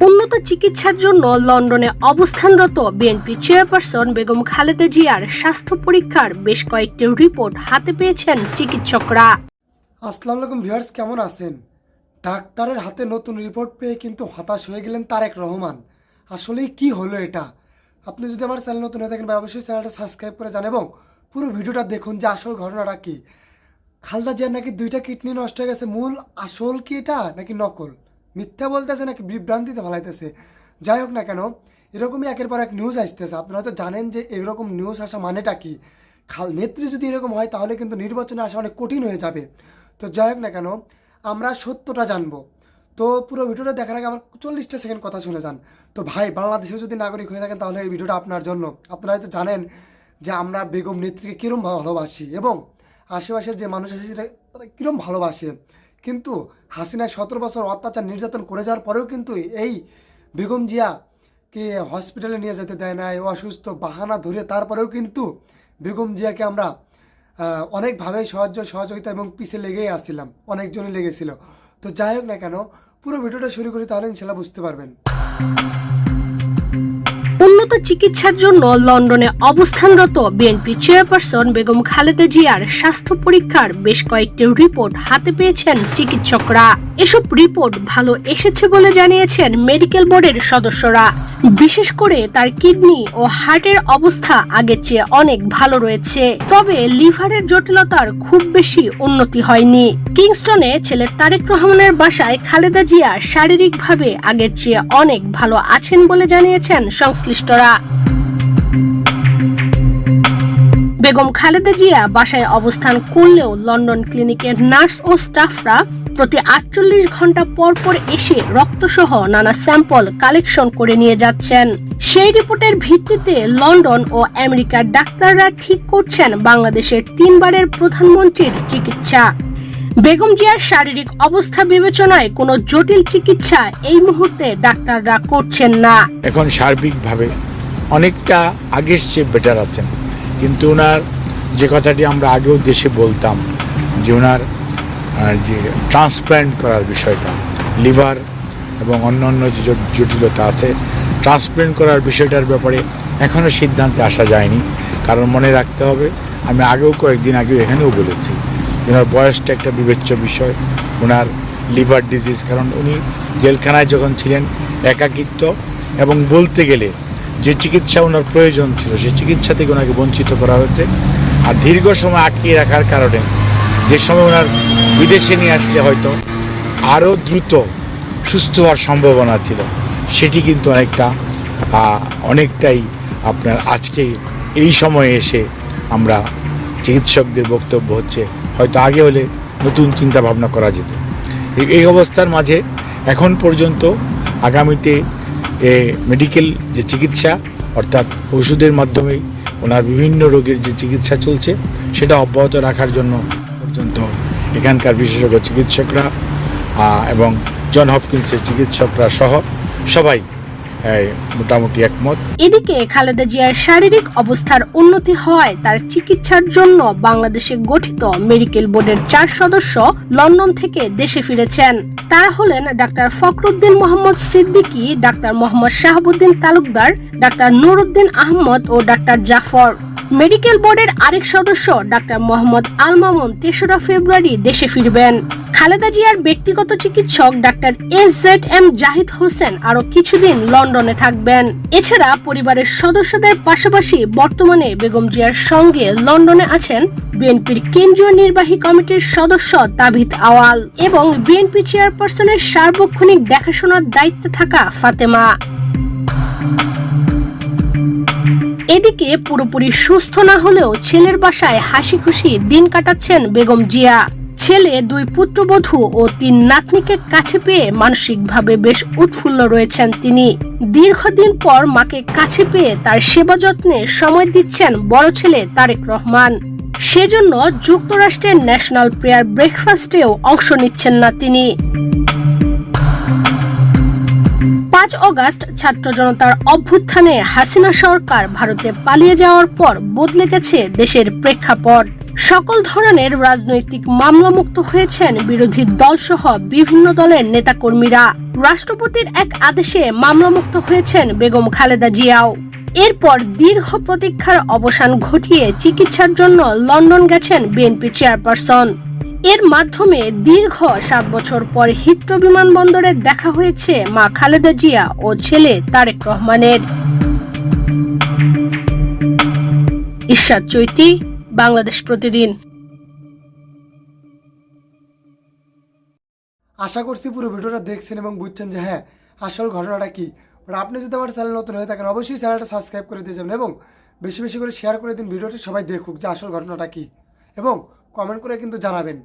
উন্নত চিকিৎসার জন্য লন্ডনে অবস্থানরত বিএনপি চেয়ারপারসন বেগম খালেদা জিয়ার স্বাস্থ্য পরীক্ষার বেশ কয়েকটি রিপোর্ট হাতে পেয়েছেন চিকিৎসকরা। আসসালামু আলাইকুম ভিউয়ার্স, কেমন আছেন? ডাক্তারের হাতে নতুন রিপোর্ট পেয়ে কিন্তু হতাশ হয়ে গেলেন তারেক রহমান। আসলেই কি হলো এটা? আপনি যদি আমার চ্যানেল নতুন হয়ে থাকেন অবশ্যই চ্যানেলটা সাবস্ক্রাইব করে যান এবং পুরো ভিডিওটা দেখুন যে আসল ঘটনাটা কি। খালেদা জিয়ার নাকি 2টা কিডনি নষ্ট হয়ে গেছে। মূল আসল কি এটা নাকি নকল? মিথ্যা বলতেছে নাকি বিভ্রান্তিতে ফেলাইতেছে? যাই হোক না কেন, এরকমই একের পর এক নিউজ আসতেছে। আপনারা তো জানেন যে এরকম নিউজ আসা মানেটা কি। নেত্রী যদি এরকম হয় তাহলে কিন্তু নির্বাচনে আসা অনেক কঠিন হয়ে যাবে। তো যাই হোক না কেন, আমরা সত্যটা জানবো। তো পুরো ভিডিওটা দেখার আগে আমার 40টা সেকেন্ড কথা শুনে যান। তো ভাই, বাংলাদেশের যদি নাগরিক হয়ে থাকেন তাহলে এই ভিডিওটা আপনার জন্য। আপনারা হয়তো জানেন যে আমরা বেগম নেত্রীকে কীরকম ভালোবাসি এবং আশেপাশের যে মানুষ আছে সেটা তারা কীরকম ভালোবাসে। কিন্তু হাসিনায় 17 বছর অত্যাচার নির্যাতন করে যাওয়ার পরেও কিন্তু এই বেগম জিয়াকে হসপিটালে নিয়ে যেতে দেয় না, অসুস্থ বাহানা ধরে। তারপরেও কিন্তু বেগম জিয়াকে আমরা অনেকভাবে সহযোগিতা এবং পিছিয়ে লেগেই আসছিলাম, অনেকজনই লেগেছিল। তো যাই হোক না কেন, পুরো ভিডিওটা শুরু করি, তাহলে ইনশাল্লাহ বুঝতে পারবেন। উন্নত চিকিৎসার জন্য লন্ডনে অবস্থানরত বিএনপি চেয়ারপারসন বেগম খালেদা জিয়ার স্বাস্থ্য পরীক্ষার বেশ কয়েকটি রিপোর্ট হাতে পেয়েছেন চিকিৎসকরা। এসব রিপোর্ট ভালো এসেছে বলে জানিয়েছেন মেডিকেল বোর্ডের সদস্যরা। বিশেষ করে তার কিডনি ও হার্টের অবস্থা আগের চেয়ে অনেক ভালো রয়েছে, তবে লিভারের জটিলতার খুব বেশি উন্নতি হয়নি। কিংস্টনে ছেলে তারেক রহমানের বাসায় খালেদা জিয়া শারীরিকভাবে আগের চেয়ে অনেক ভালো আছেন বলে জানিয়েছেন সংশ্লিষ্টরা। বেগম খালেদা জিয়া বাসায় অবস্থান করলেও লন্ডন ক্লিনিকের নার্স ও স্টাফরা প্রতি 48 ঘন্টা পর পর এসে রক্তসহ নানা স্যাম্পল কালেকশন করে নিয়ে যাচ্ছেন। সেই রিপোর্টের ভিত্তিতে লন্ডন ও আমেরিকার ডাক্তাররা ঠিক করছেন বাংলাদেশের 3 বারের প্রধানমন্ত্রীর চিকিৎসা। বেগম জিয়ার শারীরিক অবস্থা বিবেচনায় কোনো জটিল চিকিৎসা এই মুহূর্তে ডাক্তাররা করছেন না। এখন সার্বিকভাবে অনেকটা আগের চেয়ে বেটার আছেন, কিন্তু ওনার যে কথাটি আমরা আগেও দেশে বলতাম যে ওনার যে ট্রান্সপ্ল্যান্ট করার বিষয়টা, লিভার এবং অন্যান্য যে জটিলতা আছে, ট্রান্সপ্ল্যান্ট করার বিষয়টার ব্যাপারে এখনও সিদ্ধান্তে আসা যায়নি। কারণ মনে রাখতে হবে, আমি আগেও কয়েকদিন আগেও এখানেও বলেছি, ওনার বয়সটা একটা বিবেচ্য বিষয়, ওনার লিভার ডিজিজ। কারণ উনি জেলখানায় যখন ছিলেন একাকিত্ব এবং বলতে গেলে যে চিকিৎসা ওনার প্রয়োজন ছিল সেই চিকিৎসা থেকে ওনাকে বঞ্চিত করা হয়েছে। আর দীর্ঘ সময় আটকিয়ে রাখার কারণে যে সময় ওনার বিদেশে নিয়ে আসলে হয়তো আরও দ্রুত সুস্থ হওয়ার সম্ভাবনা ছিল, সেটি কিন্তু অনেকটাই আপনার আজকে এই সময়ে এসে আমরা চিকিৎসকদের বক্তব্য হচ্ছে হয়তো আগে হলে নতুন চিন্তা ভাবনা করা যেত। এই অবস্থার মাঝে এখন পর্যন্ত আগামীতে মেডিকেল যে চিকিৎসা অর্থাৎ ওষুধের মাধ্যমেই ওনার বিভিন্ন রোগের যে চিকিৎসা চলছে সেটা অব্যাহত রাখার জন্য পর্যন্ত এখানকার বিশেষজ্ঞ চিকিৎসকরা এবং জন হপকিন্সের চিকিৎসকরা সহ সবাই মোটামুটি একমত। এদিকে খালেদা জিয়ার শারীরিক অবস্থার উন্নতি হওয়ায় তার চিকিৎসার জন্য বাংলাদেশে গঠিত মেডিকেল বোর্ডের 4 সদস্য লন্ডন থেকে দেশে ফিরেছেন। তারা হলেন doctor Fakhruddin Mohammad Siddiqui, doctor Mohammad Shahabuddin Talukdar, doctor Nuruddin Ahmad ও ডাক্তার জাফর। মেডিকেল বোর্ডের আরেক সদস্য ডাক্তার মোহাম্মদ আল মামুন 3রা ফেব্রুয়ারি দেশে ফিরবেন। খালেদা জিয়ার ব্যক্তিগত চিকিৎসক ডাক্তার SZM জাহিদ হোসেন আরো কিছুদিন লন্ডনে থাকবেন। এছাড়া পরিবারের সদস্যদের পাশাপাশি বর্তমানে বেগম জিয়ার সঙ্গে লন্ডনে আছেন বিএনপির কেন্দ্রীয় নির্বাহী কমিটির সদস্য তাবিথ আওয়াল এবং বিএনপি চেয়ারপারসনের সার্বক্ষণিক দেখাশোনার দায়িত্বে থাকা ফাতেমা। এদিকে পুরোপুরি সুস্থ না হলেও ছেলের বাসায় হাসি খুশি দিন কাটাচ্ছেন বেগম জিয়া। ছেলে 2 পুত্রবধূ ও 3 নাতনিকে কাছে পেয়ে মানসিকভাবে বেশ উৎফুল্ল রয়েছেন তিনি। দীর্ঘদিন পর মাকে কাছে পেয়ে তার সেবা যত্নে সময় দিচ্ছেন বড় ছেলে তারেক রহমান। সেজন্য যুক্তরাষ্ট্রের ন্যাশনাল প্রেয়ার ব্রেকফাস্টেও অংশ নিচ্ছেন না তিনি। 5 অগাস্ট ছাত্র জনতার অভ্যুত্থানে হাসিনা সরকার ভারতে পালিয়ে যাওয়ার পর বদলে গেছে দেশের প্রেক্ষাপট। সকল ধরনের রাজনৈতিক মামলামুক্ত হয়েছেন বিরোধী দলসহ বিভিন্ন দলের নেতাকর্মীরা। রাষ্ট্রপতির এক আদেশে মামলামুক্ত হয়েছেন বেগম খালেদা জিয়াও। এরপর দীর্ঘ প্রতীক্ষার অবসান ঘটিয়ে চিকিৎসার জন্য লন্ডন গেছেন বিএনপি চেয়ারপারসন। এর মাধ্যমে দীর্ঘ 7 বছর পর হিথ্রো বিমানবন্দরে দেখা হয়েছে মা খালেদা জিয়া ও ছেলে তারেক রহমানের। ইরশাদ চৈতি, বাংলাদেশ প্রতিদিন। আশা করছি পুরো ভিডিওটা দেখছেন এবং বুঝছেন যে হ্যাঁ আসল ঘটনাটা কি। আপনি যদি আমার চ্যানেল নতুন হয়ে থাকেন অবশ্যই চ্যানেলটা সাবস্ক্রাইব করে দিয়ে যাবেন এবং বেশি বেশি করে শেয়ার করে দিন ভিডিওটি, সবাই দেখুক যে আসল ঘটনাটা কি এবং কমেন্ট করে কিন্তু জানাবেন।